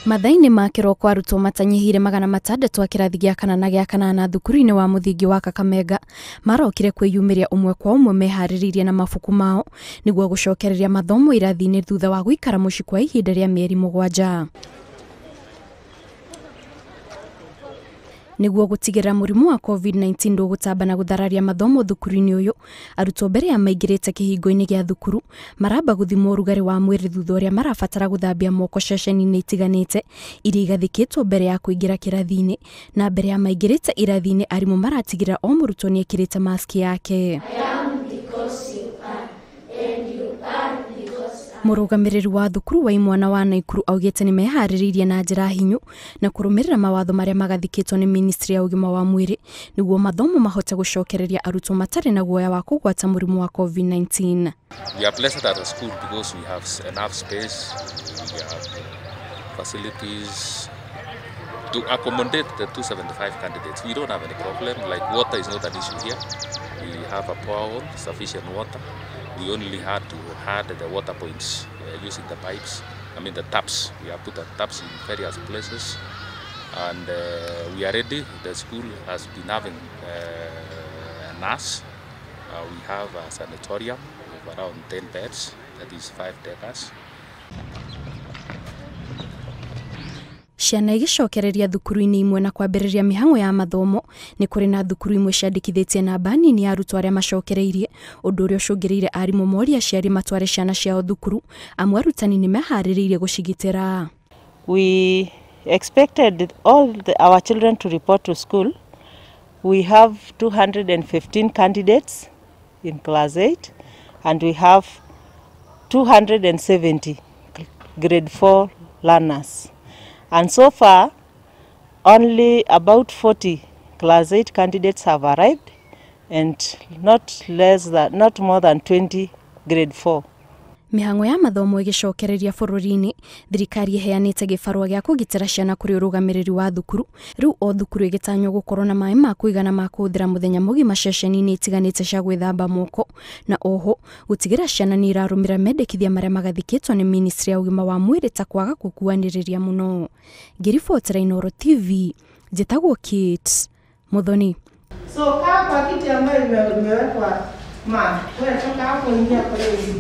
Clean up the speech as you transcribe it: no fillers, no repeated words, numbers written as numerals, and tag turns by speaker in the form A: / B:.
A: Mathainĩ ma kĩroko arutwo matanyihire 600 a kĩrathi gĩa 4 na gĩa 8 thukuru-inĩ wa mũthingi wa Kakamega marokire kwĩyumĩria ũmwe kwa ũmwe meharĩrĩirie na mabuku mao nĩguo gũcokereria mathomo irathi-inĩ thutha wa gũikara mũciĩ kwa ihinda rĩa mĩeri 7. Nĩguo gũtigĩrĩra mũrimũ wa COVID-19 ndũgũtamba na gũthararia mathomo thukuru-inĩ ũyũ, arutwo mbere ya maingĩrĩte kĩhingo-inĩ gĩa thukuru maramba gũthimwo ũrugarĩ wa mwĩrĩ thutha ũrĩa marabatara gũthambia moko ceceni-inĩ itiganĩte iria igathĩkĩtwo mbere ya kũingĩra kĩrathi-inĩ, na mbere ya maingĩrĩte irathi-inĩ arimũ maratigĩrĩra o mũrutwo nĩ ekĩrĩte mask yake. Mũrũgamĩrĩri wa thukuru wa imwana wa Naikuru augĩte nĩ meharĩrĩirie na njĩra hinyu na kũrũmĩrĩra mawatho marĩa magathĩkĩtwo nĩ Ministry ya ũgima wa mwĩrĩ nĩguo mathomo mahote gũcokereria arutwo matarĩ na guoya wa kũgwata mũrimũ wa COVID-19.
B: We are blessed at the school because we have enough space, we have facilities to accommodate the 275 candidates. We don't have any problem, like water is not an issue here. We have a borehole, sufficient water. We only had to add the water points using the pipes, the taps. We have put the taps in various places and we are ready. The school has been having a nurse. We have a sanatorium with around 10 beds, that is 5 deckers.
A: Ciana igĩcokereria thukuru-inĩ imwe na kwambĩrĩria mĩhang'o ya mathomo nĩ kũrĩ na thukuru imwe ciandĩkithĩtie namba nini ya arutwo arĩa macokereirie, ũndũ ũrĩa ũcũngĩrĩire arimũ moria aciari matware ciana ciao thukuru, amwe arutani nĩ meharĩrĩirie gũcigitĩra.
C: We expected our children to report to school. We have 215 candidates in class 8 and we have 270 grade 4 learners. And so far, only about 40 class 8 candidates have arrived and not more than 20 grade 4.
A: Mĩhang'o ya mathomo ĩgĩcokereria bũrũri-inĩ, thirikari ĩheanĩte gĩbarũa gĩa kũgitĩra ciana kũrĩ ũrũgamĩrĩri wa thukuru. Rĩu o thukuru ĩgĩtanywo gũkorwo na maĩ ma kũigana ma kũhũthĩra mũthenya mũgima ceceni-inĩ itiganĩte cia gwĩthamba moko, na oho gũtigĩrĩra ciana nĩ irarũmĩrĩra mendekithia marĩa magathĩkĩtwo nĩ Ministry ya ũgima wa mwĩrĩ ta kwaga gũkuanĩrĩria mũno. Ngĩribotera Inooro TV, njĩtagwo Kate Muthoni.
D: So kama pakiti ambayo imewekwa wewe toka hapo ingia kwa hiyo.